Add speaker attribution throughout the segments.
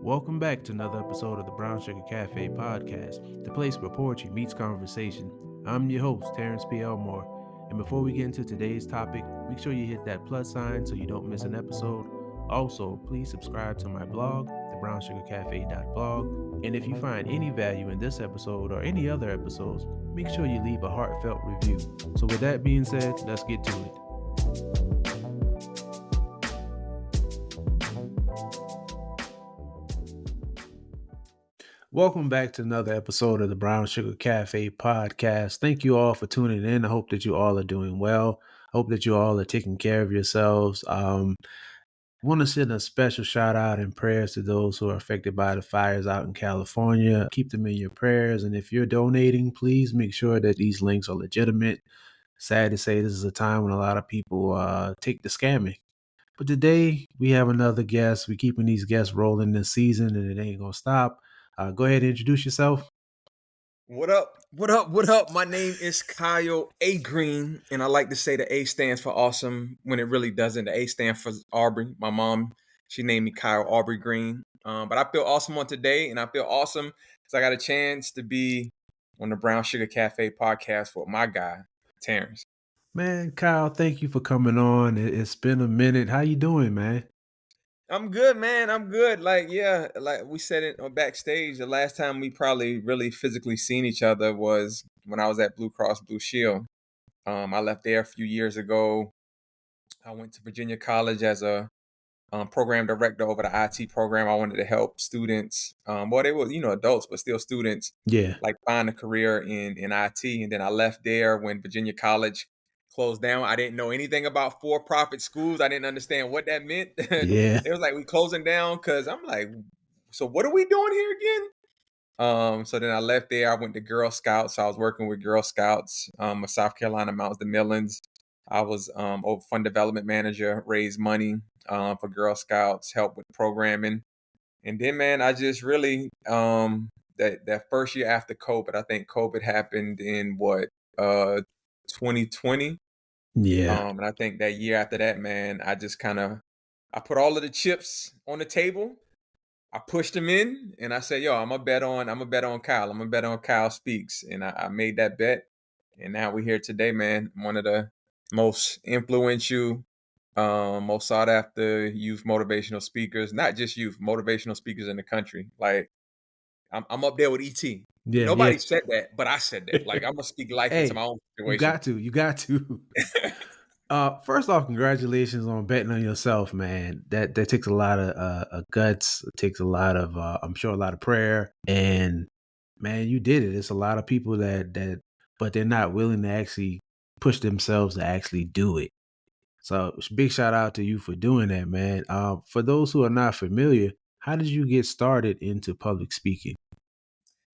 Speaker 1: Welcome back to another episode of the Brown Sugar Cafe podcast, the place where poetry meets conversation. I'm your host, Terrence P. Elmore, and before we get into today's topic, make sure you hit that plus sign so you don't miss an episode. Also, please subscribe to my blog, thebrownsugarcafe.blog, and if you find any value in this episode or any other episodes, make sure you leave a heartfelt review. So with that being said, let's get to it. Welcome back to another episode of the Brown Sugar Cafe podcast. Thank you all for tuning in. I hope that you all are doing well. I hope that you all are taking care of yourselves. I want to send a special shout out and prayers to those who are affected by the fires out in California. Keep them in your prayers. And if you're donating, please make sure that these links are legitimate. Sad to say, this is a time when a lot of people take the scamming. But today we have another guest. We're keeping these guests rolling this season and it ain't going to stop. Go ahead and introduce yourself.
Speaker 2: What up? What up? What up? My name is Kyle A. Greene, and I like to say the A stands for awesome when it really doesn't. The A stands for Aubrey. My mom, she named me Kyle Aubrey Greene. But I feel awesome on today, and I feel awesome because I got a chance to be on the Brown Sugar Cafe podcast with my guy, Terrence.
Speaker 1: Man, Kyle, thank you for coming on. It's been a minute. How you doing, man?
Speaker 2: I'm good, man. I'm good. Like we said it on backstage. The last time we probably really physically seen each other was when I was at Blue Cross Blue Shield. I left there a few years ago. I went to Virginia College as a program director over the IT program. I wanted to help students. They were, adults, but still students,
Speaker 1: Yeah.
Speaker 2: like find a career in IT. And then I left there when Virginia College closed down. I didn't know anything about for-profit schools. I didn't understand what that meant.
Speaker 1: Yeah.
Speaker 2: It was like, we closing down because I'm like, so what are we doing here again? So then I left there. I went to Girl Scouts. So I was working with Girl Scouts, of South Carolina, Mounts the Millings. I was fund development manager, raised money for Girl Scouts, help with programming. And then, man, I just really that first year after COVID, I think COVID happened in 2020.
Speaker 1: Yeah.
Speaker 2: And I think that year after that, man, I put all of the chips on the table. I pushed him in and I said, yo, I'm gonna bet on Kyle. I'm gonna bet on Kyle Speaks. And I made that bet. And now we're here today, man. One of the most influential, most sought after youth motivational speakers, not just youth, motivational speakers in the country. Like I'm up there with ET.
Speaker 1: Yeah. Yeah.
Speaker 2: Nobody said that, but I said that. Like I'm gonna speak life into my
Speaker 1: Hey,
Speaker 2: own
Speaker 1: you
Speaker 2: situation.
Speaker 1: got to. You got to. First off, congratulations on betting on yourself, man. That takes a lot of guts. It takes a lot of, I'm sure, a lot of prayer. And man, you did it. It's a lot of people but they're not willing to actually push themselves to actually do it. So big shout out to you for doing that, man. For those who are not familiar, how did you get started into public speaking?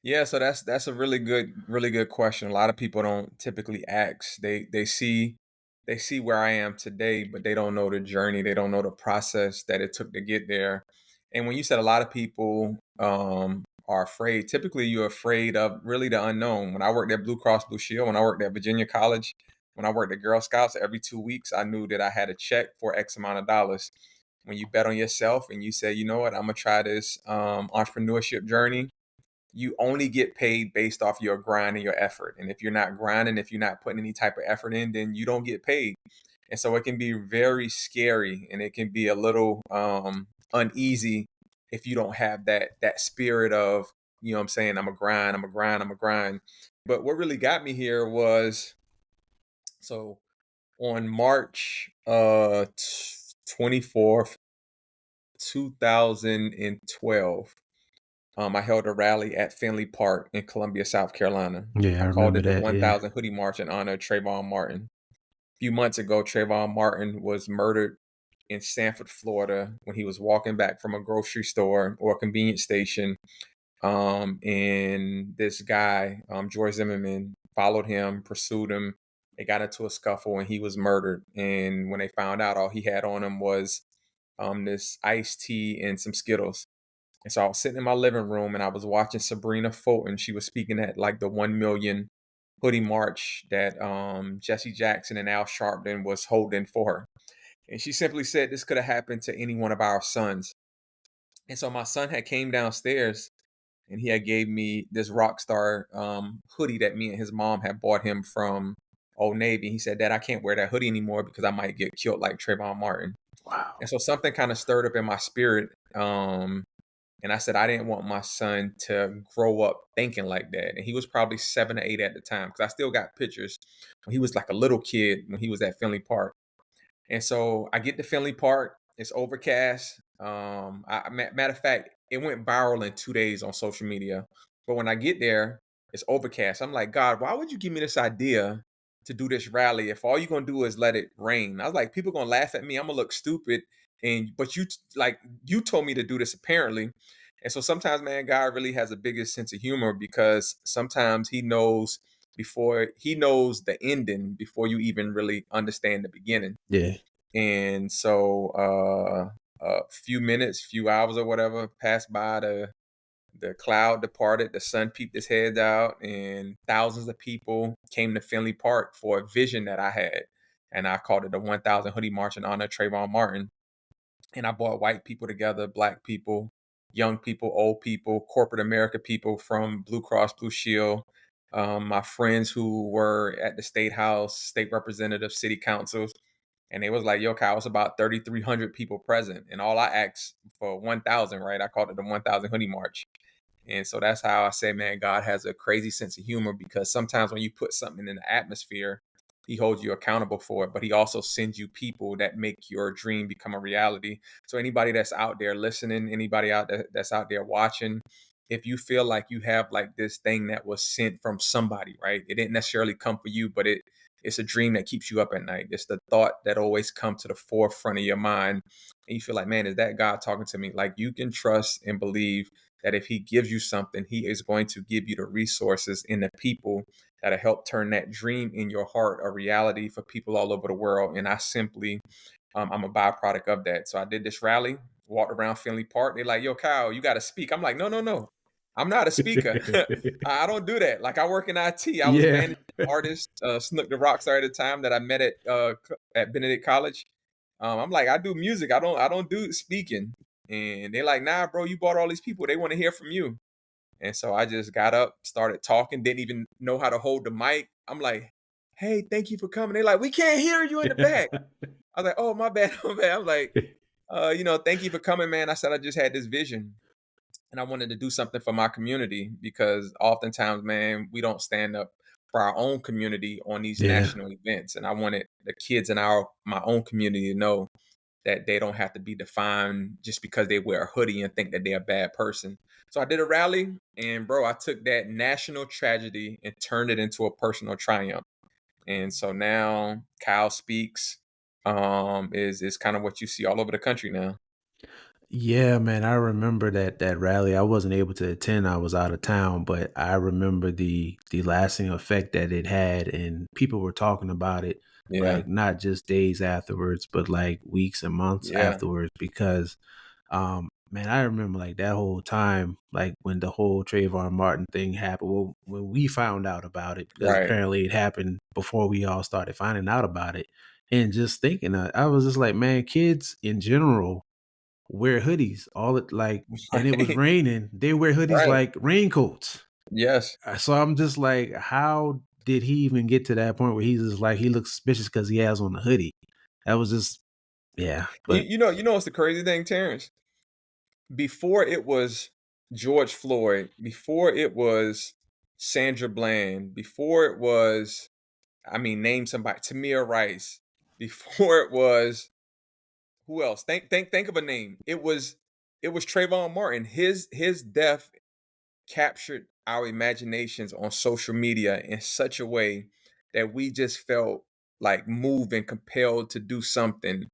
Speaker 2: Yeah, so that's a really good question. A lot of people don't typically ask. They see where I am today, but they don't know the journey. They don't know the process that it took to get there. And when you said a lot of people are afraid, typically you're afraid of really the unknown. When I worked at Blue Cross Blue Shield, when I worked at Virginia College, when I worked at Girl Scouts, every 2 weeks I knew that I had a check for X amount of dollars. When you bet on yourself and you say, you know what, I'm gonna try this entrepreneurship journey, you only get paid based off your grind and your effort. And if you're not grinding, if you're not putting any type of effort in, then you don't get paid. And so it can be very scary and it can be a little uneasy if you don't have that spirit of, you know what I'm saying, I'm a grind, I'm a grind, I'm a grind. But what really got me here was, so on March 24th, 2012, I held a rally at Finley Park in Columbia, South Carolina.
Speaker 1: Yeah, I
Speaker 2: I called
Speaker 1: remember
Speaker 2: it the
Speaker 1: that. Yeah.
Speaker 2: 1000 Hoodie March in honor of Trayvon Martin. A few months ago, Trayvon Martin was murdered in Sanford, Florida, when he was walking back from a grocery store or a convenience station. And this guy, George Zimmerman, followed him, pursued him. They got into a scuffle and he was murdered. And when they found out, all he had on him was this iced tea and some Skittles. And so I was sitting in my living room and I was watching Sabrina Fulton. She was speaking at like the 1 million hoodie march that Jesse Jackson and Al Sharpton was holding for her. And she simply said this could have happened to any one of our sons. And so my son had came downstairs and he had gave me this Rockstar hoodie that me and his mom had bought him from Old Navy. He said, "Dad, I can't wear that hoodie anymore because I might get killed like Trayvon Martin."
Speaker 1: Wow.
Speaker 2: And so something kind of stirred up in my spirit. And I said I didn't want my son to grow up thinking like that. And he was probably 7 or 8 at the time because I still got pictures when he was like a little kid when he was at Finley Park. And so I get to Finley Park. It's overcast. Matter of fact, it went viral in 2 days on social media. But when I get there, it's overcast. I'm like, God, why would you give me this idea to do this rally if all you're gonna do is let it rain? I was like, people gonna laugh at me. I'm gonna look stupid. And but you told me to do this apparently. And so sometimes, man, God really has the biggest sense of humor because sometimes he knows the ending before you even really understand the beginning.
Speaker 1: Yeah.
Speaker 2: And so a few minutes, few hours or whatever passed by, the cloud departed, the sun peeped his head out, and thousands of people came to Finley Park for a vision that I had. And I called it the 1,000 Hoodie March in honor of Trayvon Martin. And I brought white people together, black people, young people, old people, corporate America people from Blue Cross Blue Shield, my friends who were at the state house, state representatives, city councils, and it was like, yo, Kyle, it's about 3,300 people present, and all I asked for 1,000, right? I called it the 1,000 Hoodie March. And so that's how I say, man, God has a crazy sense of humor because sometimes when you put something in the atmosphere, he holds you accountable for it, but he also sends you people that make your dream become a reality. So anybody that's out there listening, anybody out there that's out there watching, if you feel like you have like this thing that was sent from somebody, right? It didn't necessarily come for you, but it's a dream that keeps you up at night. It's the thought that always comes to the forefront of your mind. And you feel like, man, is that God talking to me? Like you can trust and believe that if he gives you something, he is going to give you the resources and the people that'll help turn that dream in your heart a reality for people all over the world. And I simply, I'm a byproduct of that. So I did this rally, walked around Finley Park. They're like, yo, Kyle, you got to speak. I'm like, no, no, no. I'm not a speaker. I don't do that. Like I work in IT. I was
Speaker 1: Yeah.
Speaker 2: managing artist, Snook the Rockstar at the time that I met at Benedict College. I'm like, I do music. I don't do speaking. And they're like, nah, bro, you brought all these people. They want to hear from you. And so I just got up, started talking, didn't even know how to hold the mic. I'm like, hey, thank you for coming. They're like, we can't hear you in the back. I was like, oh, my bad, my bad. I'm like, thank you for coming, man. I said I just had this vision and I wanted to do something for my community because oftentimes, man, we don't stand up for our own community on these
Speaker 1: Yeah.
Speaker 2: national events. And I wanted the kids in my own community to know that they don't have to be defined just because they wear a hoodie and think that they're a bad person. So I did a rally, and bro, I took that national tragedy and turned it into a personal triumph. And so now Kyle Speaks is kind of what you see all over the country now.
Speaker 1: Yeah, man, I remember that rally. I wasn't able to attend. I was out of town, but I remember the lasting effect that it had, and people were talking about it
Speaker 2: Yeah,
Speaker 1: like not just days afterwards, but like weeks and months
Speaker 2: yeah,
Speaker 1: afterwards. Because, man, I remember like that whole time, like when the whole Trayvon Martin thing happened. Well, when we found out about it, because
Speaker 2: right,
Speaker 1: apparently it happened before we all started finding out about it, and just thinking, I was just like, man, kids in general wear hoodies all it like and it was
Speaker 2: right,
Speaker 1: raining, they wear hoodies
Speaker 2: right.
Speaker 1: like raincoats.
Speaker 2: Yes.
Speaker 1: So I'm just like, how did he even get to that point where he's just like he looks suspicious because he has on a hoodie? That was just yeah,
Speaker 2: You,
Speaker 1: but
Speaker 2: you know, you know what's the crazy thing, Terrence? Before it was George Floyd, before it was Sandra Bland, before it was, I mean, name somebody, Tamir Rice, before it was who else? Think of a name. It was Trayvon Martin. His death captured our imaginations on social media in such a way that we just felt like moved and compelled to do something.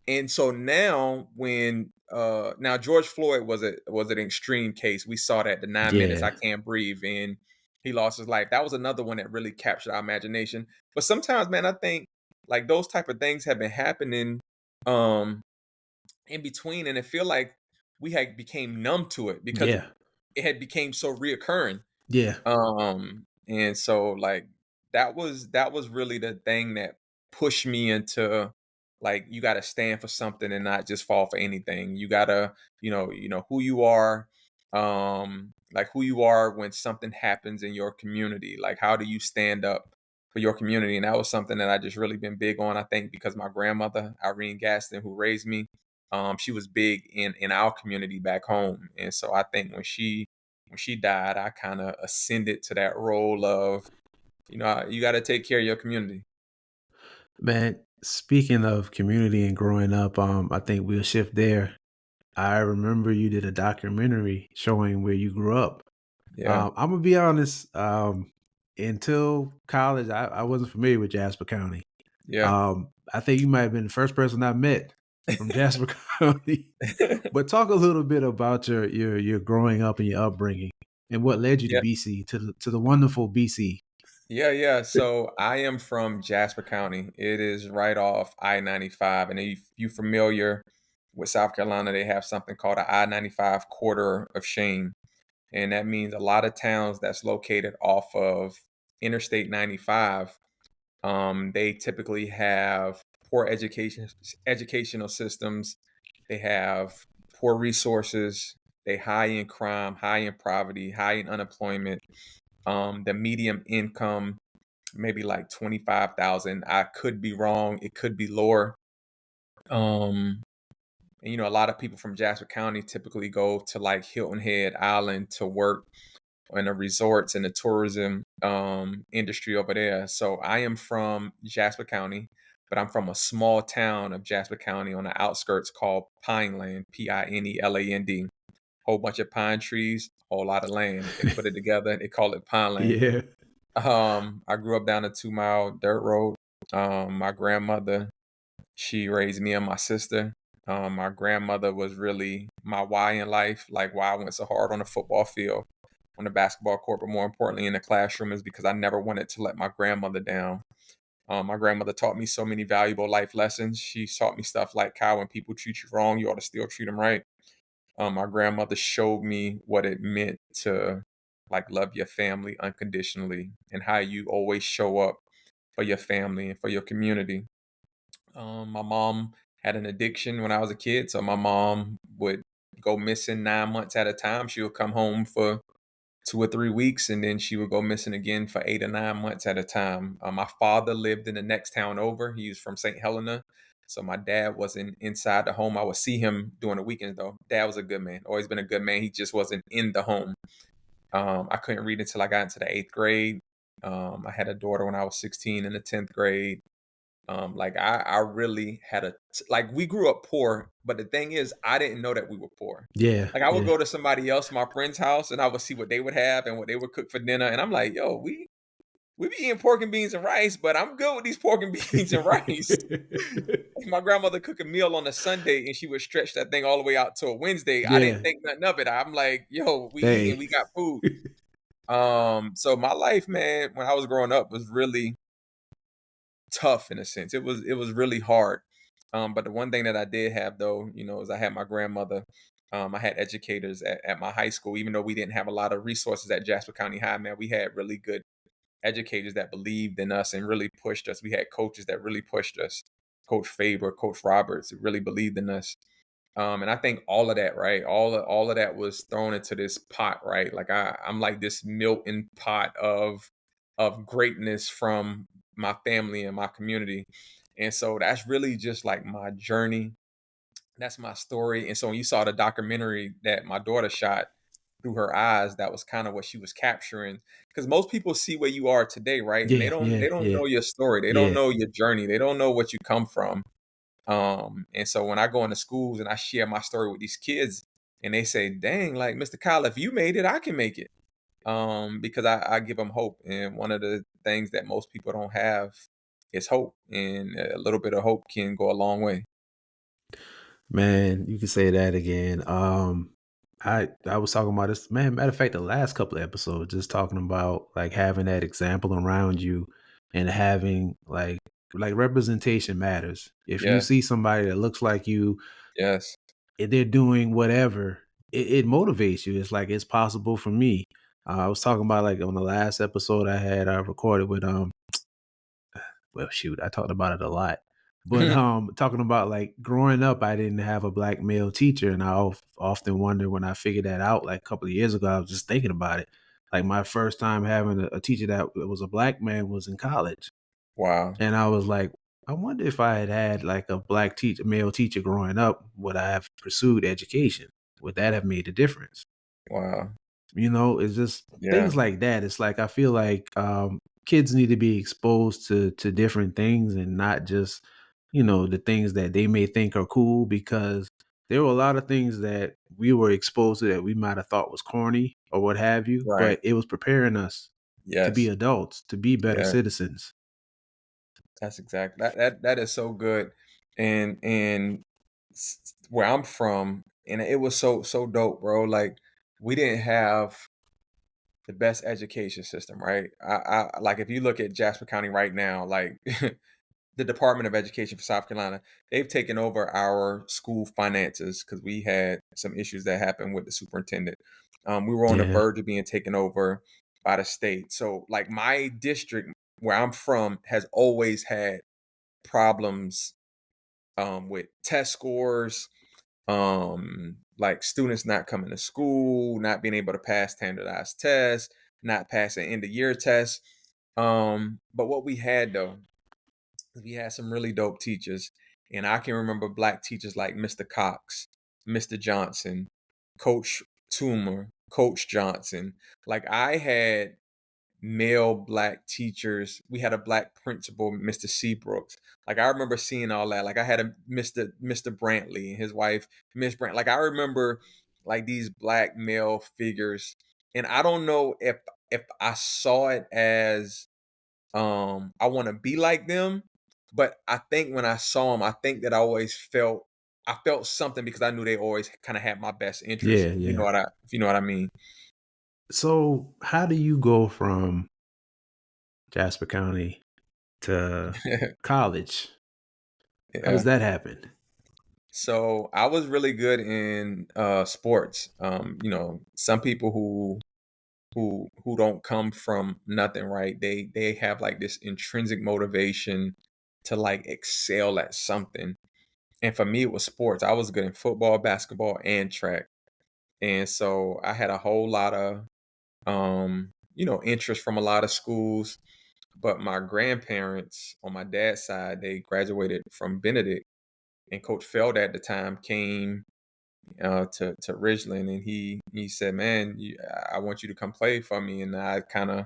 Speaker 2: And so now when now George Floyd was an extreme case. We saw that the 9 minutes
Speaker 1: yeah,
Speaker 2: I can't breathe and he lost his life. That was another one that really captured our imagination. But sometimes, man, I think like those type of things have been happening um in between and it feel like we had became numb to it because
Speaker 1: yeah,
Speaker 2: it had became so reoccurring.
Speaker 1: yeah,
Speaker 2: And so like that was really the thing that pushed me into Like you got to stand for something and not just fall for anything. You got to, who you are, like who you are when something happens in your community. Like how do you stand up for your community? And that was something that I just really been big on. I think because my grandmother, Irene Gaston, who raised me, she was big in our community back home. And so I think when she died, I kind of ascended to that role of, you got to take care of your community.
Speaker 1: Man, speaking of community and growing up, I think we'll shift there. I remember you did a documentary showing where you grew up.
Speaker 2: Yeah.
Speaker 1: I'm gonna be honest. Until college, I wasn't familiar with Jasper County.
Speaker 2: Yeah.
Speaker 1: I think you might have been the first person I met from Jasper County. But talk a little bit about your growing up and your upbringing, and what led you to
Speaker 2: Yeah.
Speaker 1: BC, to the wonderful BC.
Speaker 2: Yeah, yeah. So I am from Jasper County. It is right off I-95. And if you familiar with South Carolina, they have something called a I-95 quarter of shame. And that means a lot of towns that's located off of Interstate 95, they typically have poor educational systems. They have poor resources. They high in crime, high in poverty, high in unemployment. The medium income maybe like 25,000. I could be wrong. It could be lower. Um, and a lot of people from Jasper County typically go to like Hilton Head Island to work in the resorts and the tourism industry over there. So I am from Jasper County, but I'm from a small town of Jasper County on the outskirts called Pineland, Pineland. Whole bunch of pine trees, whole lot of land. They put it together. They call it Pineland.
Speaker 1: Yeah,
Speaker 2: I grew up down a 2 mile dirt road. My grandmother, she raised me and my sister. My grandmother was really my why in life, like why I went so hard on the football field, on the basketball court, but more importantly in the classroom is because I never wanted to let my grandmother down. My grandmother taught me so many valuable life lessons. She taught me stuff like how when people treat you wrong, you ought to still treat them right. My grandmother showed me what it meant to like love your family unconditionally and how you always show up for your family and for your community. My mom had an addiction when I was a kid, so my mom would go missing 9 months at a time. She would come home for 2 or 3 weeks, and then she would go missing again for 8 or 9 months at a time. My father lived in the next town over. He was from St. Helena. So my dad wasn't inside the home. I would see him during the weekends though. Dad was a good man, always been a good man. He just wasn't in the home. I couldn't read until I got into the 8th grade. I had a daughter when I was 16 in the 10th grade. Like I really had like we grew up poor, but the thing is, I didn't know that we were poor.
Speaker 1: yeah,
Speaker 2: Like I would
Speaker 1: yeah,
Speaker 2: go to somebody else, my friend's house, and I would see what they would have and what they would cook for dinner, and I'm like, yo, we be eating pork and beans and rice, but I'm good with these pork and beans and rice. My grandmother cook a meal on a Sunday, and she would stretch that thing all the way out to a Wednesday. I didn't
Speaker 1: yeah.
Speaker 2: think nothing of it. I'm like, yo, we eating,
Speaker 1: Hey,
Speaker 2: we got food. So my life, man, when I was growing up, was really tough in a sense. It was really hard. But the one thing that I did have though, is I had my grandmother. I had educators at my high school, even though we didn't have a lot of resources at Jasper County High, man, we had really good educators that believed in us and really pushed us. We had coaches that really pushed us. Coach Faber, Coach Roberts, who really believed in us. And I think all of that, right? All of that was thrown into this pot, right? Like I'm like this melting pot of greatness from my family and my community. And so that's really just like my journey. That's my story. And so when you saw the documentary that my daughter shot through her eyes, that was kind of what she was capturing. Because most people see where you are today, right? And they
Speaker 1: yeah,
Speaker 2: don't
Speaker 1: yeah,
Speaker 2: they don't
Speaker 1: yeah,
Speaker 2: know your story. They don't
Speaker 1: yeah.
Speaker 2: know your journey. They don't know what you come from. And so when I go into schools and I share my story with these kids and they say, dang, like Mr. Kyle, if you made it, I can make it. Because I give them hope. And one of the things that most people don't have is hope. And a little bit of hope can go a long way.
Speaker 1: Man, you can say that again. I was talking about this, man. Matter of fact, the last couple of episodes, just talking about like having that example around you, and having like representation matters. If you
Speaker 2: Yeah.
Speaker 1: see somebody that looks like you,
Speaker 2: Yes.
Speaker 1: and they're doing whatever, it motivates you. It's like it's possible for me. I was talking about like on the last episode I had recorded with well shoot, I talked about it a lot. But talking about like growing up, I didn't have a black male teacher, and often wonder when I figured that out like a couple of years ago. I was just thinking about it. Like my first time having a teacher that was a black man was in college,
Speaker 2: Wow.
Speaker 1: and I was like, I wonder if I had had like a black teacher, male teacher growing up, would I have pursued education? Would that have made a difference?
Speaker 2: Wow.
Speaker 1: It's just things
Speaker 2: Yeah.
Speaker 1: like that. It's like I feel like kids need to be exposed to different things and not just, the things that they may think are cool because there were a lot of things that we were exposed to that we might have thought was corny or what have you,
Speaker 2: Right.
Speaker 1: but it was preparing us to be
Speaker 2: Yes.
Speaker 1: adults, to be better
Speaker 2: Yeah.
Speaker 1: citizens.
Speaker 2: That's exactly that is so good. And where I'm from, and it was so dope, bro. Like we didn't have the best education system, right? I like if you look at Jasper County right now, like the Department of Education for South Carolina, they've taken over our school finances because we had some issues that happened with the superintendent. We were on the
Speaker 1: Yeah.
Speaker 2: verge of being taken over by the state. So, like my district where I'm from has always had problems with test scores, like students not coming to school, not being able to pass standardized tests, not passing end of year tests. But what we had though, we had some really dope teachers, and I can remember black teachers like Mr. Cox, Mr. Johnson, Coach Toomer, Coach Johnson. Like I had male black teachers. We had a black principal, Mr. Seabrooks. Like I remember seeing all that. Like I had a Mr. Brantley and his wife, Miss Brant. Like I remember like these black male figures. And I don't know if I saw it as I want to be like them, but I think when I saw them, I think that I felt something because I knew they always kind of had my best interest.
Speaker 1: Yeah, yeah.
Speaker 2: If you know what I mean.
Speaker 1: So how do you go from Jasper County to college? How does
Speaker 2: Yeah.
Speaker 1: that happen?
Speaker 2: So I was really good in sports. Some people who don't come from nothing, right? They have like this intrinsic motivation to like excel at something. And for me, it was sports. I was good in football, basketball, and track. And so I had a whole lot of interest from a lot of schools. But my grandparents on my dad's side, they graduated from Benedict, and Coach Feld at the time came to Ridgeland, and he said, "Man, I want you to come play for me." And I kind of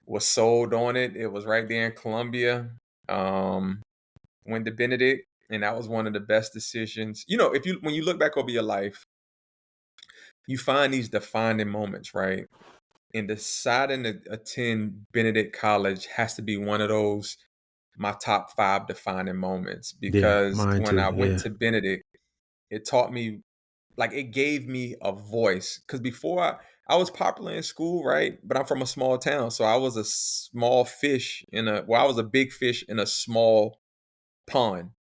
Speaker 2: was sold on it. It was right there in Columbia. Um, Went to Benedict, and that was one of the best decisions. If you when you look back over your life, you find these defining moments, right? And deciding to attend Benedict College has to be one of those my top 5 defining moments
Speaker 1: Yeah,
Speaker 2: because
Speaker 1: mine
Speaker 2: when
Speaker 1: too.
Speaker 2: I went
Speaker 1: Yeah.
Speaker 2: to Benedict, it taught me like it gave me a voice because before I was popular in school, right? But I'm from a small town, so I was a small fish I was a big fish in a small pond.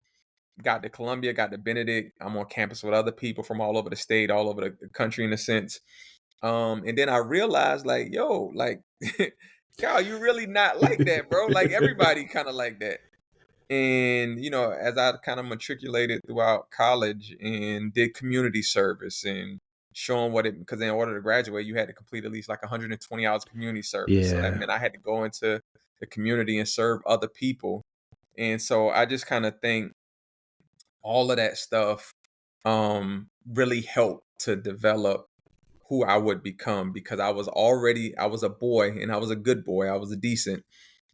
Speaker 2: Got to Columbia, got to Benedict. I'm on campus with other people from all over the state, all over the country in a sense. And then I realized, like, yo, like, Kyle, you really not like that, bro. Like everybody kind of like that. And as I kind of matriculated throughout college and did community service and showing what it because in order to graduate, you had to complete at least like 120 hours community service. So that
Speaker 1: Yeah.
Speaker 2: meant I had to go into the community and serve other people. And so I just kind of think all of that stuff really helped to develop who I would become because I was a boy and I was a good boy. I was a decent,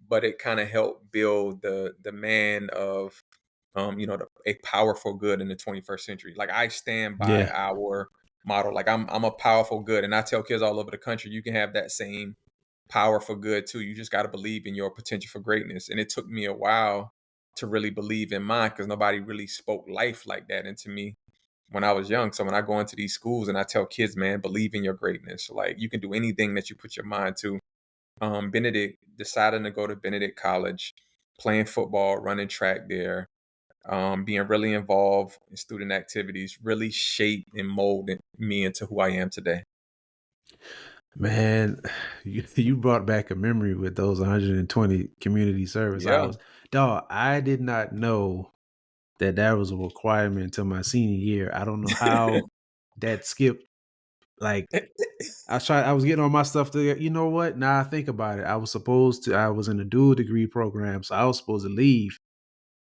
Speaker 2: but it kind of helped build the man of a powerful good in the 21st century. Like I stand by
Speaker 1: Yeah.
Speaker 2: our model. Like I'm a powerful good, and I tell kids all over the country you can have that same powerful good too. You just got to believe in your potential for greatness. And it took me a while to really believe in mine because nobody really spoke life like that into me when I was young. So when I go into these schools and I tell kids, man, believe in your greatness. Like you can do anything that you put your mind to. Benedict deciding to go to Benedict College, playing football, running track there, being really involved in student activities, really shaped and molded me into who I am today.
Speaker 1: Man, you brought back a memory with those 120 community service
Speaker 2: Yeah.
Speaker 1: hours. Dog, I did not know. that that was a requirement to my senior year. I don't know how that skipped. Like I was getting all my stuff to. You know what? Now I think about it. I was in a dual degree program, so I was supposed to leave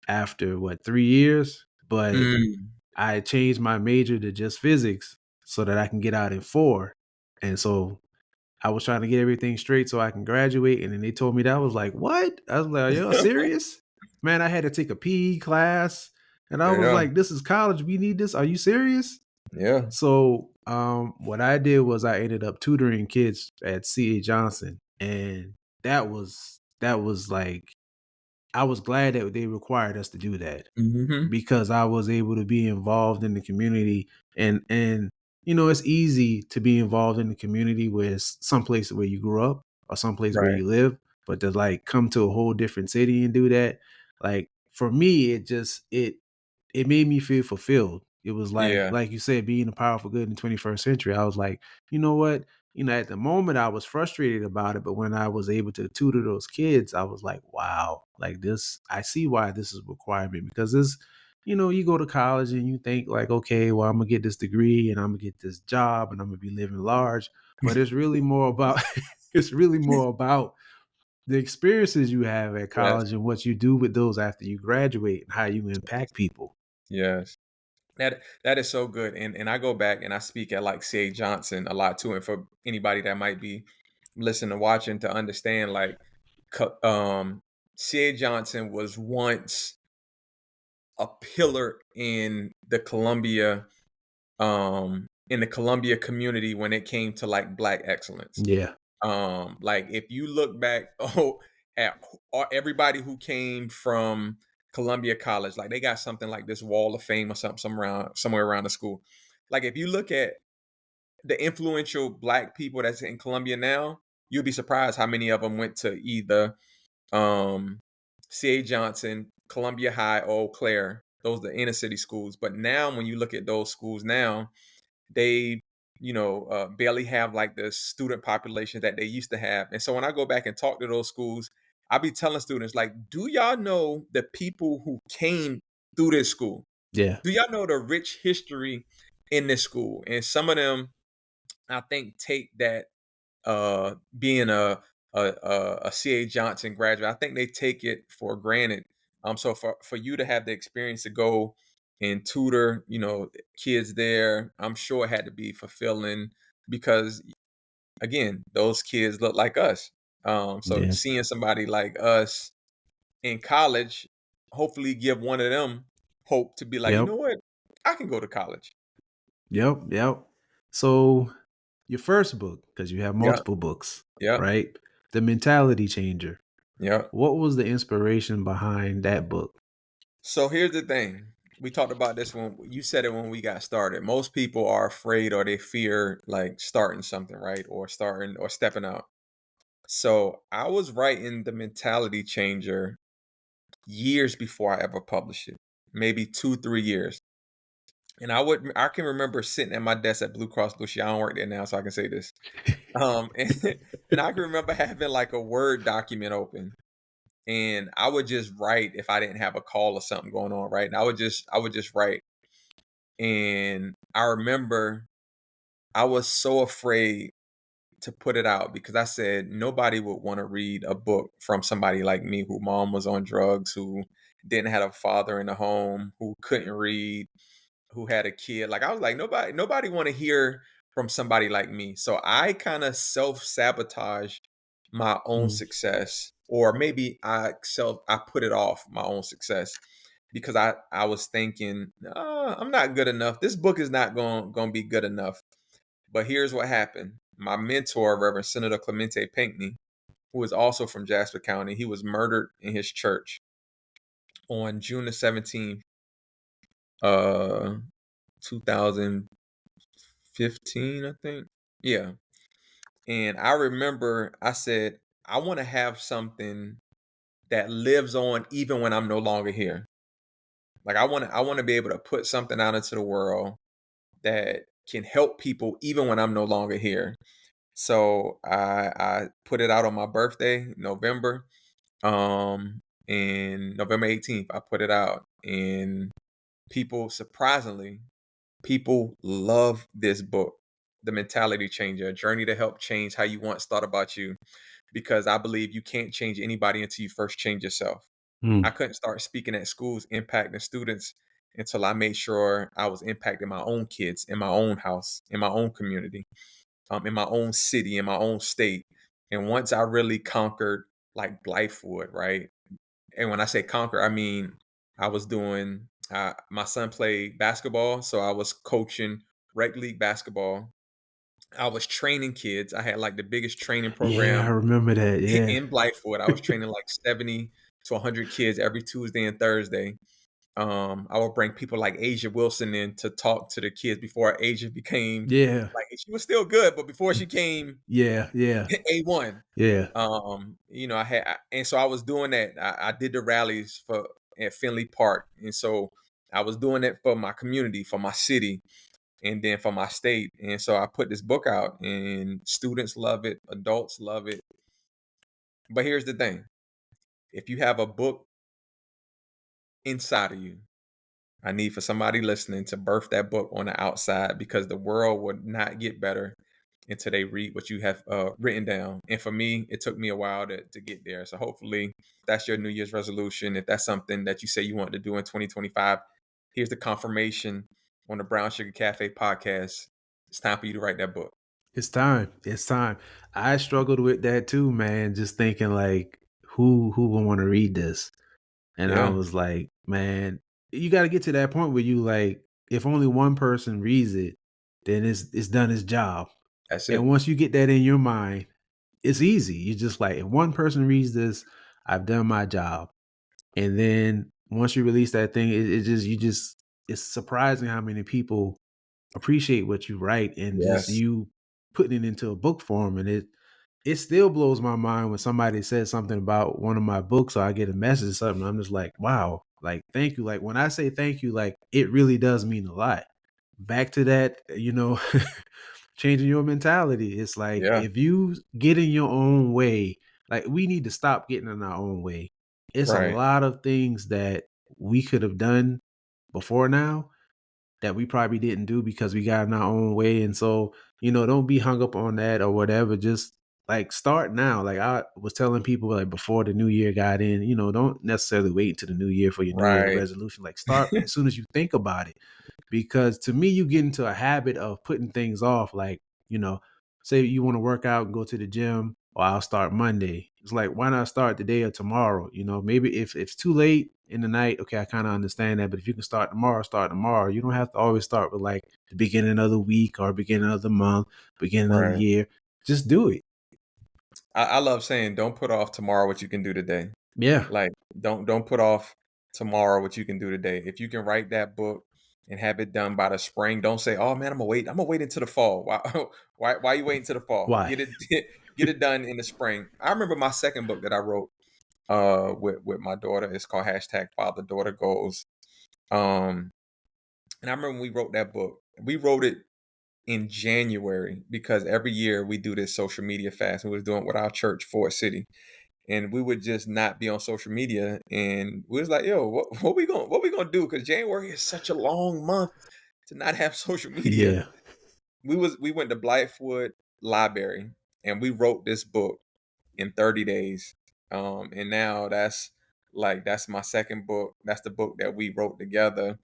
Speaker 1: after what 3 years, but
Speaker 2: Mm,
Speaker 1: I changed my major to just physics so that I can get out in 4. And so I was trying to get everything straight so I can graduate. And then they told me that. I was like, what? I was like, are y'all serious? Man, I had to take a PE class. And I was
Speaker 2: yeah,
Speaker 1: like, this is college. We need this. Are you serious?
Speaker 2: yeah.
Speaker 1: So what I did was I ended up tutoring kids at C.A. Johnson. And that was like I was glad that they required us to do that
Speaker 2: Mhm.
Speaker 1: because I was able to be involved in the community and you know it's easy to be involved in the community where it's someplace where you grew up or someplace where
Speaker 2: Right.
Speaker 1: you live, but to like come to a whole different city and do that, like for me it made me feel fulfilled. It was
Speaker 2: Yeah.
Speaker 1: like you said, being a powerful good in the 21st century. I was like, you know what? You know, at the moment I was frustrated about it, but when I was able to tutor those kids, I was like, wow, like this, I see why this is a requirement because this, you know, you go to college and you think like, okay, well, I'm gonna get this degree and I'm gonna get this job and I'm gonna be living large. But it's really more about it's really more about the experiences you have at
Speaker 2: Yes.
Speaker 1: college and what you do with those after you graduate and how you impact people.
Speaker 2: Yes. That is so good, and I go back and I speak at, like, C.A. Johnson a lot too, and for anybody that might be listening or watching to understand, like, co C.A. Johnson was once a pillar in the Columbia community when it came to, like, Black excellence.
Speaker 1: Yeah.
Speaker 2: Like if you look back at everybody who came from Columbia College, like they got something like this Wall of Fame or something somewhere around the school. Like if you look at the influential Black people that's in Columbia now, you'll be surprised how many of them went to either um, C.A. Johnson, Columbia High, or Eau Claire. Those are the inner city schools. But now, when you look at those schools now, they barely have like the student population that they used to have. And so when I go back and talk to those schools, I be telling students like, do y'all know the people who came through this school?
Speaker 1: Yeah.
Speaker 2: Do y'all know the rich history in this school? And some of them, I think, take that being a CA Johnson graduate, I think they take it for granted. So for you to have the experience to go and tutor, kids there, I'm sure it had to be fulfilling because again, those kids look like us. So
Speaker 1: Yeah.
Speaker 2: seeing somebody like us in college, hopefully give one of them hope to be like, you
Speaker 1: Yep.
Speaker 2: know what, I can go to college.
Speaker 1: Yep. Yep. So your first book, because you have
Speaker 2: Yeah,
Speaker 1: multiple books,
Speaker 2: yeah,
Speaker 1: right? The Mentality Changer.
Speaker 2: yeah.
Speaker 1: What was the inspiration behind that book?
Speaker 2: So here's the thing. We talked about this when you said it when we got started. Most people are afraid or they fear like starting something, right? Or starting or stepping out. So I was writing the mentality changer years before I ever published it. Maybe 2, 3 years. And I can remember sitting at my desk at Blue Cross Blue Shield. I don't work there now, so I can say this. And, and I can remember having like a Word document open and I would just write if I didn't have a call or something going on, right? And I would just write. And I remember I was so afraid to put it out because I said nobody would want to read a book from somebody like me who mom was on drugs, who didn't have a father in the home, who couldn't read, who had a kid. Like I was like, nobody want to hear from somebody like me. So I kind of self-sabotage my own
Speaker 1: Mm,
Speaker 2: success. Or maybe I put it off my own success because I was thinking, I'm not good enough. This book is not going to be good enough. But here's what happened. My mentor, Reverend Senator Clemente Pinckney, who is also from Jasper County, he was murdered in his church on June the 17th, uh, 2015, I think. Yeah. And I remember I said, I want to have something that lives on even when I'm no longer here. Like I want to be able to put something out into the world that can help people even when I'm no longer here. So I put it out on my birthday, November. And November 18th, I put it out. And People, surprisingly, people love this book, The Mentality Changer, A Journey to Help Change How You Once Thought About You, because I believe you can't change anybody until you first change yourself.
Speaker 1: Mm.
Speaker 2: I couldn't start speaking at schools, impacting students until I made sure I was impacting my own kids in my own house, in my own community, in my own city, in my own state. And once I really conquered like Blythewood, right? And when I say conquer, I mean I was doing. My son played basketball, so I was coaching rec league basketball. I was training kids. I had like the biggest training
Speaker 1: Yeah, I
Speaker 2: program
Speaker 1: remember that. Yeah.
Speaker 2: in Blythewood. I was training like 70 to 100 kids every Tuesday and Thursday. I would bring people like Asia Wilson in to talk to the kids before Asia became
Speaker 1: Yeah.
Speaker 2: like she was still good, but before she came
Speaker 1: Yeah. Yeah.
Speaker 2: A1.
Speaker 1: Yeah.
Speaker 2: And so I was doing that. I did the rallies for at Finley Park, and so I was doing it for my community, for my city, and then for my state. And so I put this book out, and students love it, adults love it. But here's the thing: if you have a book inside of you, I need for somebody listening to birth that book on the outside, because the world would not get better until they read what you have written down. And for me, it took me a while to get there. So hopefully that's your New Year's resolution. If that's something that you say you want to do in 2025, here's the confirmation on the Brown Sugar Cafe podcast. It's time for you to write that book.
Speaker 1: It's time. It's time. I struggled with that too, man. Just thinking like, who will want to read this? And I
Speaker 2: Yeah,
Speaker 1: was like, man, you got to get to that point where you like, if only one person reads it, then it's done its job.
Speaker 2: that's
Speaker 1: And
Speaker 2: it.
Speaker 1: once you get that in your mind, it's easy. You just like, if one person reads this, I've done my job. And then once you release that thing, it just it's surprising how many people appreciate what you write and just
Speaker 2: Yes.
Speaker 1: you putting it into a book form. And it still blows my mind when somebody says something about one of my books or I get a message or something. I'm just like, wow, like thank you. Like when I say thank you, like it really does mean a lot. Back to that, changing your mentality. It's like
Speaker 2: Yeah.
Speaker 1: if you get in your own way, like we need to stop getting in our own way. It's a
Speaker 2: Right.
Speaker 1: lot of things that we could have done before now that we probably didn't do because we got in our own way. And so, don't be hung up on that or whatever. Just like start now. Like I was telling people like before the new year got in, don't necessarily wait until the new year for your new year
Speaker 2: Right.
Speaker 1: resolution. Like start as soon as you think about it. Because to me, you get into a habit of putting things off. Like, you know, say you want to work out and go to the gym, or I'll start Monday. It's like, why not start today or tomorrow? Maybe if it's too late in the night, okay, I kind of understand that. But if you can start tomorrow, start tomorrow. You don't have to always start with like the beginning of the week or beginning of the month, beginning of the
Speaker 2: Right.
Speaker 1: year. Just do it.
Speaker 2: I love saying, don't put off tomorrow what you can do today.
Speaker 1: Yeah.
Speaker 2: Like, don't put off tomorrow what you can do today. If you can write that book and have it done by the spring, don't say, "Oh man, I'm gonna wait. I'm gonna wait until the fall." Why? Why you waiting until the fall?
Speaker 1: Why?
Speaker 2: Get it get it done in the spring. I remember my second book that I wrote with my daughter. It's called Father Daughter Goals. Um, and I remember when we wrote that book. We wrote it in January because every year we do this social media fast. We was doing it with our church, Fort City, and we would just not be on social media. And we was like, "Yo, what we gonna do?" Because January is such a long month to not have social media.
Speaker 1: Yeah.
Speaker 2: We went to Blythewood Library and we wrote this book in 30 days. And now that's my second book. That's the book that we wrote together.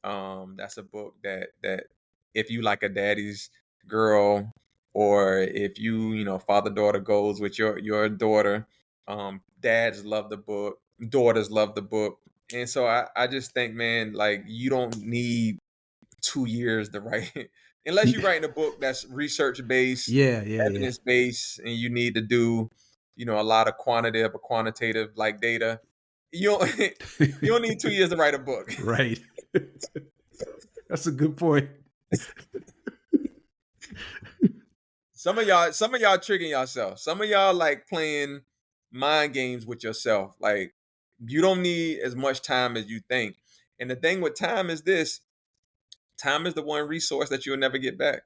Speaker 2: That's a book that if you like a daddy's girl, or if father daughter goes with your daughter, dads love the book, daughters love the book. And so I just think, man, like you don't need 2 years to write unless you're writing a book that's research based,
Speaker 1: Yeah. Yeah. Yeah.
Speaker 2: evidence based, and you need to do a lot of quantitative or quantitative like data. You don't you don't need 2 years to write a book.
Speaker 1: Right. That's a good point.
Speaker 2: Some of y'all tricking yourself. Some of y'all like playing mind games with yourself. Like you don't need as much time as you think. And the thing with time is this: time is the one resource that you'll never get back.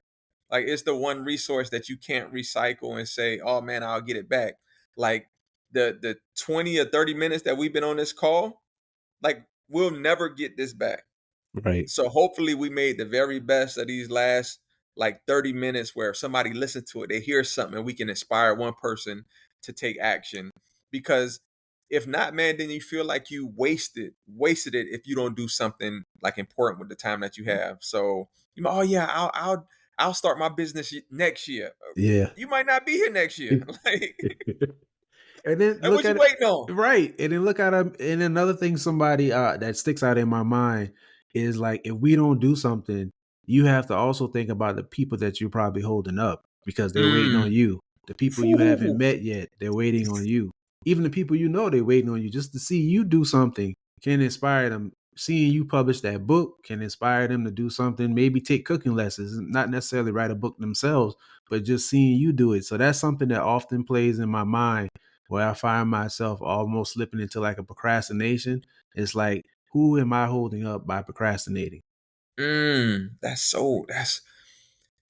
Speaker 2: Like it's the one resource that you can't recycle and say, "Oh man, I'll get it back." Like the 20 or 30 minutes that we've been on this call, like we'll never get this back.
Speaker 1: Right.
Speaker 2: So hopefully we made the very best of these last like 30 minutes where if somebody listens to it, they hear something and we can inspire one person to take action. Because if not, man, then you feel like you wasted it if you don't do something like important with the time that you have. So you know, oh yeah, I'll start my business next year.
Speaker 1: Yeah.
Speaker 2: You might not be here next year. Like,
Speaker 1: And then
Speaker 2: like
Speaker 1: look
Speaker 2: what you
Speaker 1: at it.
Speaker 2: waiting on?
Speaker 1: Right. And then look at and another thing somebody that sticks out in my mind is like if we don't do something, you have to also think about the people that you're probably holding up because they're waiting on
Speaker 2: Mm.
Speaker 1: you. The people you haven't
Speaker 2: Phew.
Speaker 1: met yet, they're waiting on you. Even the people you know they're waiting on you just to see you do something can inspire them. Seeing you publish that book can inspire them to do something, maybe take cooking lessons, not necessarily write a book themselves, but just seeing you do it. So that's something that often plays in my mind where I find myself almost slipping into like a procrastination. It's like, who am I holding up by procrastinating?
Speaker 2: That's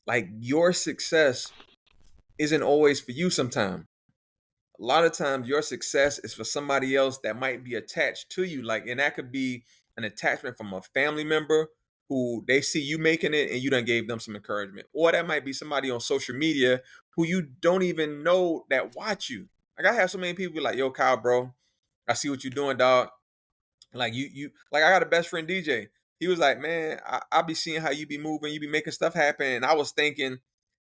Speaker 2: like your success isn't always for you sometimes. A lot of times your success is for somebody else that might be attached to you. Like, and that could be an attachment from a family member who they see you making it and you done gave them some encouragement. Or that might be somebody on social media who you don't even know that watch you. Like I have so many people be like, yo, Kyle, bro, I see what you're doing, dog. Like like I got a best friend DJ. He was like, man, I be seeing how you be moving, you be making stuff happen. And I was thinking,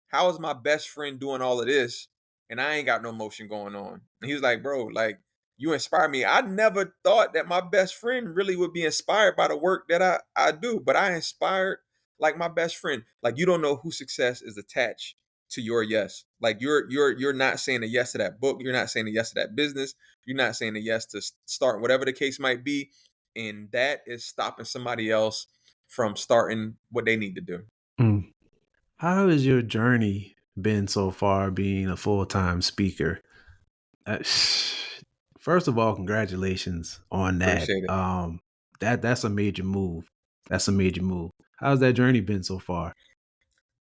Speaker 2: how is my best friend doing all of this and I ain't got no motion going on? And he was like, bro, like you inspire me. I never thought that my best friend really would be inspired by the work that I do, but I inspired like my best friend. Like you don't know who success is attached to your yes. Like you're not saying a yes to that book. You're not saying a yes to that business. You're not saying a yes to start whatever the case might be. And that is stopping somebody else from starting what they need to do.
Speaker 1: Mm. How has your journey been so far being a full time speaker? Uh, First of all, congratulations on that.
Speaker 2: Appreciate it.
Speaker 1: That's a major move. That's a major move. How's that journey been so far?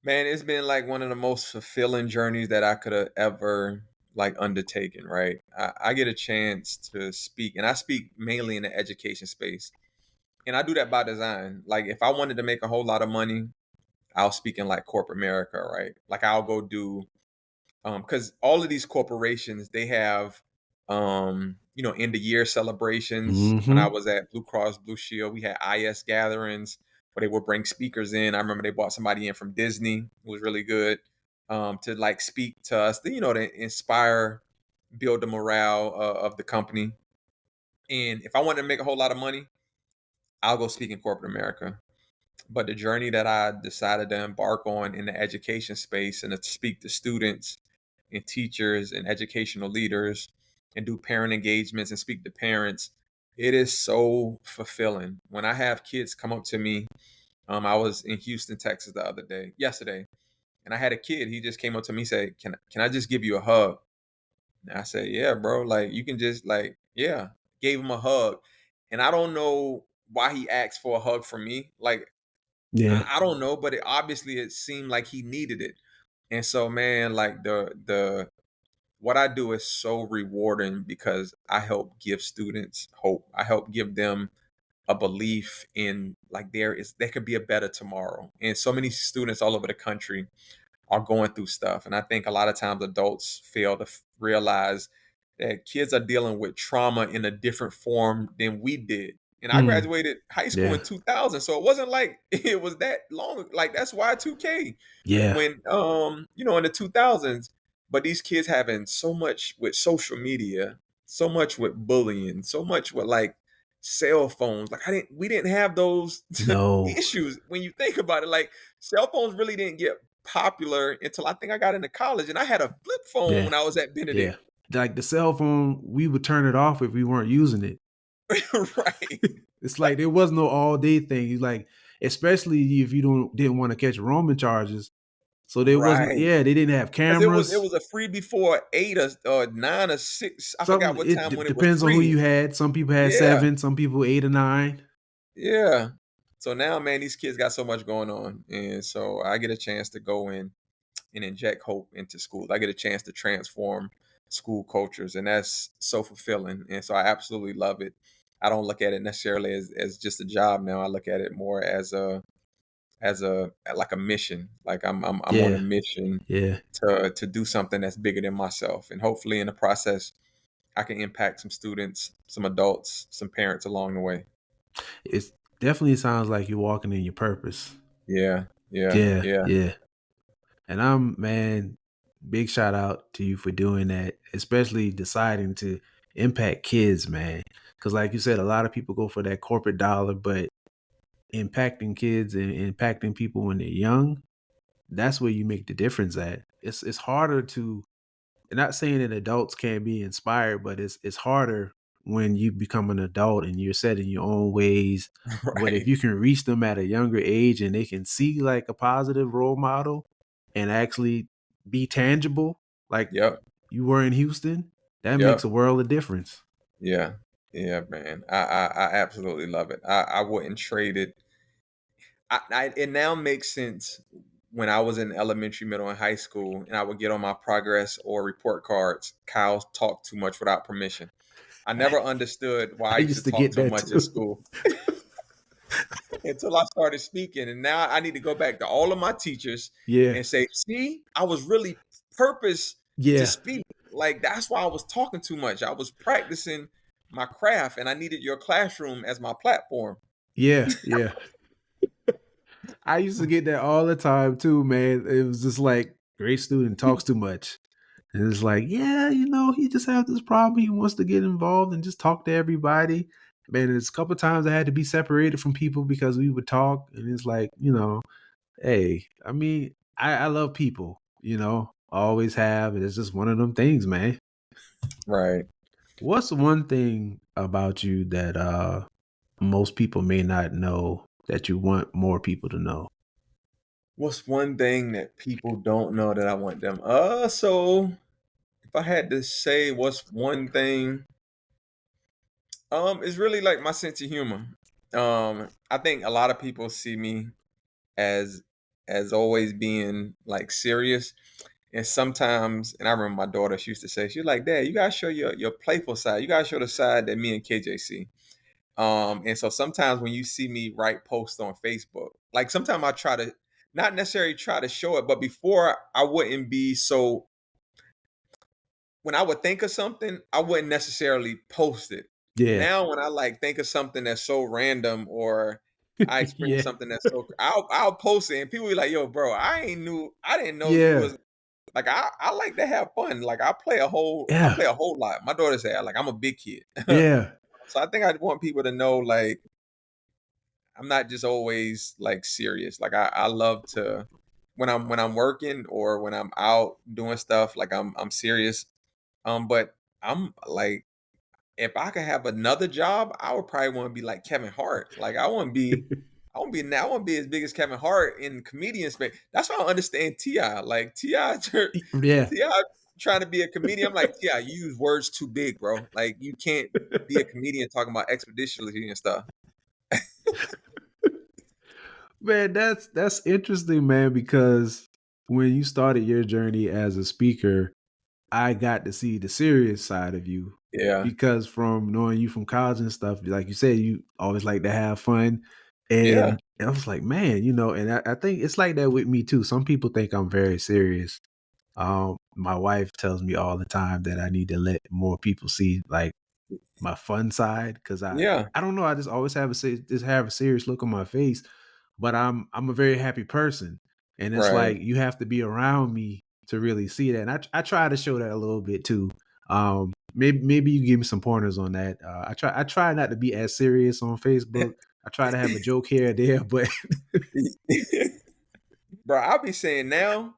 Speaker 2: Man, it's been like one of the most fulfilling journeys that I could have ever like undertaken, right? I get a chance to speak and I speak mainly in the education space. And I do that by design. Like if I wanted to make a whole lot of money, I'll speak in like corporate America, right? Like I'll go do because all of these corporations they have you know end of year celebrations. When I
Speaker 1: Mm-hmm.
Speaker 2: was at Blue Cross Blue Shield, we had IS gatherings where they would bring speakers in. I remember they brought somebody in from Disney who was really good to like speak to us, you know, to inspire, build the morale of the company. And if I wanted to make a whole lot of money, I'll go speak in corporate America. But the journey that I decided to embark on in the education space and to speak to students and teachers and educational leaders and do parent engagements and speak to parents, it is so fulfilling. When I have kids come up to me, I was in Houston, Texas yesterday, and I had a kid. He just came up to me and said, can I just give you a hug? And I said, yeah, bro. Like you can just like, yeah. Gave him a hug. And I don't know why he asked for a hug from me. Like
Speaker 1: Yeah.
Speaker 2: I don't know, but obviously it seemed like he needed it. And so, man, like the what I do is so rewarding because I help give students hope. I help give them a belief in like there could be a better tomorrow. And so many students all over the country are going through stuff. And I think a lot of times adults fail to realize that kids are dealing with trauma in a different form than we did. And I
Speaker 1: Mm.
Speaker 2: graduated high school
Speaker 1: Yeah.
Speaker 2: in 2000, so it wasn't like it was that long. Like that's Y2K
Speaker 1: Yeah.
Speaker 2: when you know in the 2000s. But these kids having so much with social media, so much with bullying, so much with like cell phones. Like we didn't have those
Speaker 1: No.
Speaker 2: issues when you think about it. Like cell phones really didn't get popular until I think I got into college, and I had a flip phone
Speaker 1: Yeah.
Speaker 2: when I was at
Speaker 1: Yeah.
Speaker 2: Benedict.
Speaker 1: Like the cell phone, we would turn it off if we weren't using it.
Speaker 2: Right.
Speaker 1: It's
Speaker 2: Like
Speaker 1: like there was no all day thing. You like, especially if you didn't want to catch roaming charges. So there wasn't.
Speaker 2: right.
Speaker 1: Yeah, they didn't have
Speaker 2: Because it
Speaker 1: cameras.
Speaker 2: was a free before 8 or 9 or 6. I forgot
Speaker 1: Something
Speaker 2: what
Speaker 1: it
Speaker 2: time when it was
Speaker 1: depends on who
Speaker 2: free.
Speaker 1: you had. Some people had
Speaker 2: Yeah.
Speaker 1: 7, some people 8 or 9.
Speaker 2: Yeah. So now, man, these kids got so much going on. And so I get a chance to go in and inject hope into schools. I get a chance to transform school cultures, and that's so fulfilling. And so I absolutely love it. I don't look at it necessarily as just a job now. I look at it more as a like a mission. Like I'm on a
Speaker 1: Yeah,
Speaker 2: mission
Speaker 1: yeah.
Speaker 2: to do something that's bigger than myself, and hopefully in the process I can impact some students, some adults, some parents along the way.
Speaker 1: It definitely sounds like you're walking in your purpose.
Speaker 2: Yeah, yeah,
Speaker 1: Yeah,
Speaker 2: yeah.
Speaker 1: yeah. And man, big shout out to you for doing that, especially deciding to impact kids, man. Because, like you said, a lot of people go for that corporate dollar, but impacting kids and impacting people when they're young, that's where you make the difference at. It's harder to, and not saying that adults can't be inspired, but it's harder when you become an adult and you're set in your own ways. But if
Speaker 2: Right.
Speaker 1: you can reach them at a younger age and they can see like a positive role model and actually be tangible, like
Speaker 2: Yep.
Speaker 1: you were in Houston, that makes
Speaker 2: Yep.
Speaker 1: a world of difference.
Speaker 2: Yeah. Yeah, man. I absolutely love it. I wouldn't trade it. It now makes sense when I was in elementary, middle, and high school, and I would get on my progress or report cards, Kyle talked too much without permission. I
Speaker 1: I,
Speaker 2: never understood why I
Speaker 1: I
Speaker 2: used to
Speaker 1: used to
Speaker 2: talk
Speaker 1: get
Speaker 2: so
Speaker 1: that
Speaker 2: much at
Speaker 1: too.
Speaker 2: school until I started speaking. And now I need to go back to all of my teachers
Speaker 1: Yeah,
Speaker 2: and say, see, I was really purpose to
Speaker 1: yeah,
Speaker 2: speak. Like that's why I was talking too much. I was practicing my craft and I needed your classroom as my platform.
Speaker 1: yeah, yeah. I used to get that all the time too, man. It was just like great student talks too much. And it's like, yeah, he just has this problem. He wants to get involved and just talk to everybody. Man, there's a couple times I had to be separated from people because we would talk. And it's like, hey, I mean, I love people, I always have. And it's just one of them things, man.
Speaker 2: Right.
Speaker 1: What's one thing about you that most people may not know that you want more people to know?
Speaker 2: What's one thing that people don't know that I want them? So if I had to say what's one thing, it's really like my sense of humor. I think a lot of people see me as always being like serious. And sometimes, and I remember my daughter, she used to say, she's like, Dad, you gotta show your playful side. You gotta show the side that me and KJ see. And so sometimes when you see me write posts on Facebook, like sometimes I try to not necessarily try to show it, but before I wouldn't be so when I would think of something, I wouldn't necessarily post it.
Speaker 1: Yeah.
Speaker 2: Now when I like think of something that's so random or I experience
Speaker 1: Yeah.
Speaker 2: something that's so I'll post it and people be like, yo, bro, I didn't know you
Speaker 1: Yeah.
Speaker 2: was like I like to have fun. Like I
Speaker 1: Yeah.
Speaker 2: play a whole lot. My daughter said like I'm a big kid.
Speaker 1: Yeah.
Speaker 2: So I think I want people to know like I'm not just always like serious. Like I love to when I'm working or when I'm out doing stuff, like I'm serious. But I'm like if I could have another job, I would probably want to be like Kevin Hart. Like I want to be as big as Kevin Hart in comedian space. That's why I understand Ti. Like Ti,
Speaker 1: Yeah.
Speaker 2: Ti trying to be a comedian. I'm like Ti, you use words too big, bro. Like you can't be a comedian talking about expeditionally and stuff.
Speaker 1: Man, that's interesting, man, because when you started your journey as a speaker, I got to see the serious side of you
Speaker 2: Yeah,
Speaker 1: because from knowing you from college and stuff, like you said, you always like to have fun.
Speaker 2: yeah,
Speaker 1: And I was like, man, and I think it's like that with me too. Some people think I'm very serious. My wife tells me all the time that I need to let more people see like my fun side because
Speaker 2: yeah.
Speaker 1: I don't know. I just always just have a serious look on my face, but I'm a very happy person, and it's
Speaker 2: Right.
Speaker 1: like you have to be around me to really see that. And I try to show that a little bit too. Maybe you give me some pointers on that. I try not to be as serious on Facebook. I try to have a joke here and there, but
Speaker 2: Bro, I'll be saying now,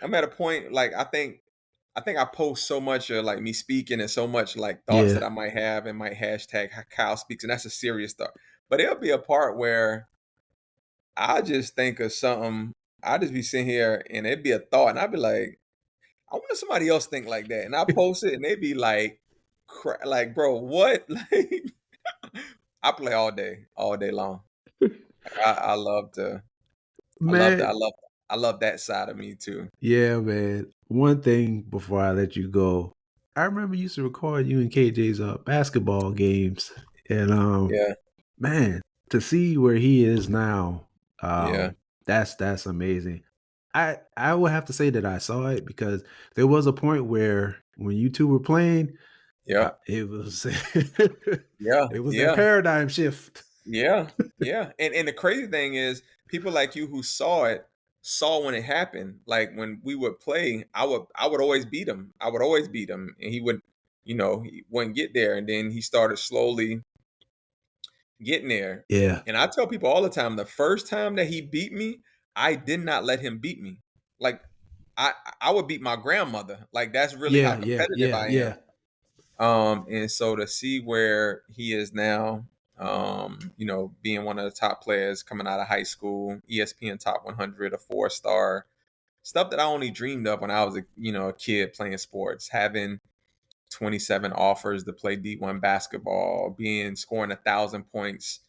Speaker 2: I'm at a point like I think I post so much of like me speaking and so much like thoughts that
Speaker 1: yeah,
Speaker 2: I might have and might hashtag Kyle speaks, and that's a serious thought. But there'll be a part where I just think of something. I just be sitting here and it'd be a thought, and I'd be like, I wonder if somebody else think like that, and I post it, and they'd be like, like, bro, what? Like, I play all day long. I love to, I love that,
Speaker 1: man.
Speaker 2: I love that side of me too.
Speaker 1: Yeah, man. One thing before I let you go, I remember you used to record you and KJ's basketball games. And
Speaker 2: Yeah.
Speaker 1: man, to see where he is now,
Speaker 2: Yeah.
Speaker 1: that's amazing. I would have to say that I saw it because there was a point where when you two were playing,
Speaker 2: Yep.
Speaker 1: it was
Speaker 2: Yeah.
Speaker 1: it was that
Speaker 2: Yeah.
Speaker 1: paradigm shift.
Speaker 2: Yeah, yeah, and the crazy thing is, people like you who saw it saw when it happened. Like when we would play, I would always beat him. I would always beat him, and he would, he wouldn't get there, and then he started slowly getting there.
Speaker 1: Yeah.
Speaker 2: And I tell people all the time, the first time that he beat me, I did not let him beat me. Like I I would beat my grandmother. Like that's really how
Speaker 1: Yeah, yeah,
Speaker 2: competitive
Speaker 1: yeah,
Speaker 2: I am.
Speaker 1: yeah.
Speaker 2: And so to see where he is now, being one of the top players coming out of high school, ESPN Top 100, a 4-star, stuff that I only dreamed of when I was a kid playing sports, having 27 offers to play D1 basketball, scoring 1,000 points,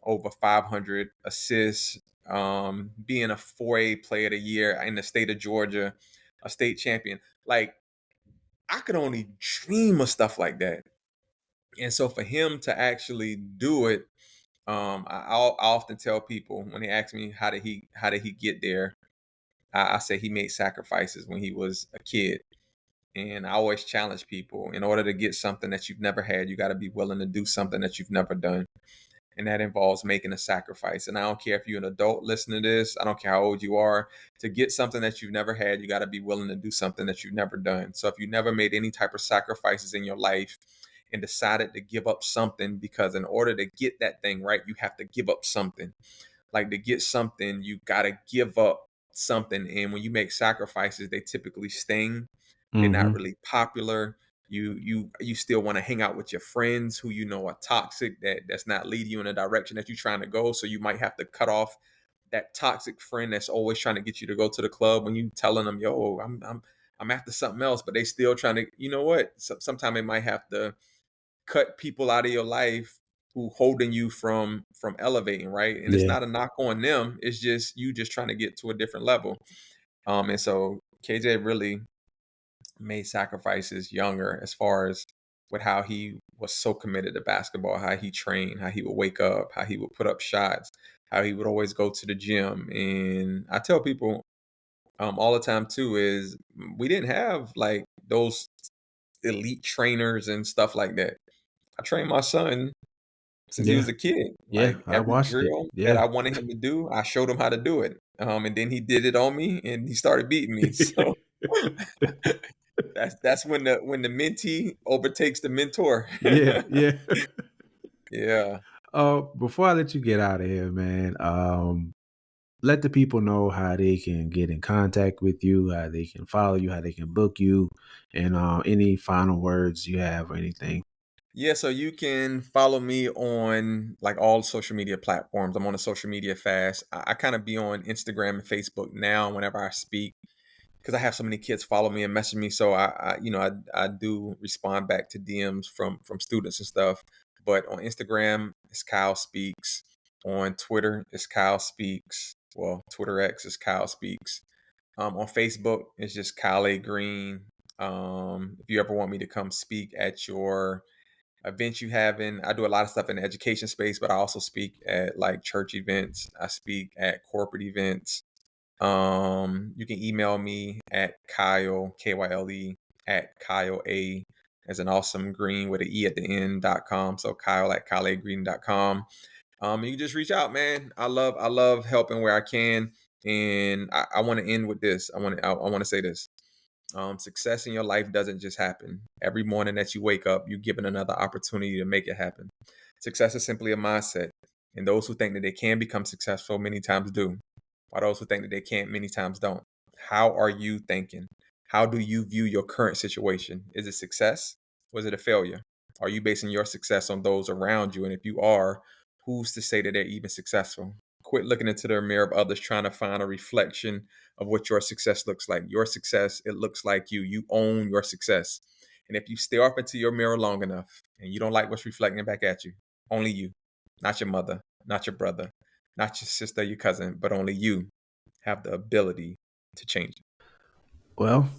Speaker 2: over 500 assists, being a 4A player of the year in the state of Georgia, a state champion. Like I could only dream of stuff like that. And so for him to actually do it, I often tell people when they ask me how did he get there, I say he made sacrifices when he was a kid. And I always challenge people, in order to get something that you've never had, you got to be willing to do something that you've never done. And that involves making a sacrifice. And I don't care if you're an adult listening to this, I don't care how old you are. To get something that you've never had, you got to be willing to do something that you've never done. So if you never made any type of sacrifices in your life and decided to give up something, because in order to get that thing right, you have to give up something. Like to get something, you got to give up something. And when you make sacrifices, they typically sting. They're not
Speaker 1: Mhm.
Speaker 2: really popular. You still want to hang out with your friends who you know are toxic, that's not leading you in a direction that you're trying to go. So you might have to cut off that toxic friend that's always trying to get you to go to the club when you telling them, yo, I'm after something else, but they still trying to, you know what? Sometimes they might have to cut people out of your life who holding you from elevating, right? And it's
Speaker 1: Yeah.
Speaker 2: not a knock on them. It's just you just trying to get to a different level. And so KJ really made sacrifices younger, as far as with how he was so committed to basketball, how he trained, how he would wake up, how he would put up shots, how he would always go to the gym. And I tell people all the time too is we didn't have like those elite trainers and stuff like that. I trained my son since he
Speaker 1: Yeah.
Speaker 2: was a kid.
Speaker 1: Yeah,
Speaker 2: Like
Speaker 1: I
Speaker 2: every
Speaker 1: watched it.
Speaker 2: drill that
Speaker 1: Yeah.
Speaker 2: I wanted him to do, I showed him how to do it. And then he did it on me, and he started beating me. So that's when the mentee overtakes the mentor.
Speaker 1: Yeah, yeah.
Speaker 2: Yeah.
Speaker 1: Before I let you get out of here, man, let the people know how they can get in contact with you, how they can follow you, how they can book you, and any final words you have or anything.
Speaker 2: Yeah, so you can follow me on like all social media platforms. I'm on a social media fast. I kind of be on Instagram and Facebook now whenever I speak, because I have so many kids follow me and message me. So I do respond back to DMs from students and stuff. But on Instagram, it's Kyle Speaks. On Twitter, it's Kyle Speaks. Well, Twitter X is Kyle Speaks. On Facebook, it's just Kyle A. Greene. If you ever want me to come speak at your events you having, I do a lot of stuff in the education space, but I also speak at like church events. I speak at corporate events. You can email me at Kyle, Kyle, at Kyle A, as an awesome green with an E at the end.com. So Kyle at KyleAGreen.com. You can just reach out, man. I love helping where I can. And I want to end with this. I want to say this. Success in your life doesn't just happen. Every morning that you wake up, you're given another opportunity to make it happen. Success is simply a mindset. And those who think that they can become successful many times do, while those who think that they can't many times don't. How are you thinking? How do you view your current situation? Is it success or is it a failure? Are you basing your success on those around you? And if you are, who's to say that they're even successful? Quit looking into the mirror of others trying to find a reflection of what your success looks like. Your success, it looks like you. You own your success. And if you stare up into your mirror long enough and you don't like what's reflecting back at you, only you, not your mother, not your brother, not your sister, your cousin, but only you have the ability to change it.
Speaker 1: Well,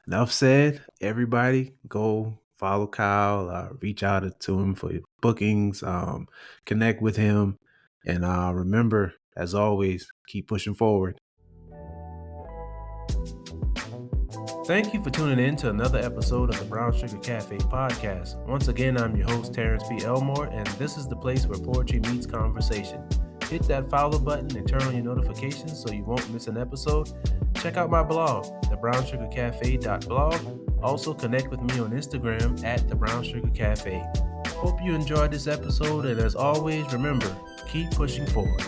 Speaker 1: enough said. Everybody go follow Kyle, reach out to him for bookings, connect with him. And remember, as always, keep pushing forward. Thank you for tuning in to another episode of the Brown Sugar Cafe podcast. Once again, I'm your host, Terrence P. Elmore, and this is the place where poetry meets conversation. Hit that follow button and turn on your notifications so you won't miss an episode. Check out my blog, thebrownsugarcafe.blog. Also connect with me on Instagram at thebrownsugarcafe. Hope you enjoyed this episode, and as always, remember, keep pushing forward.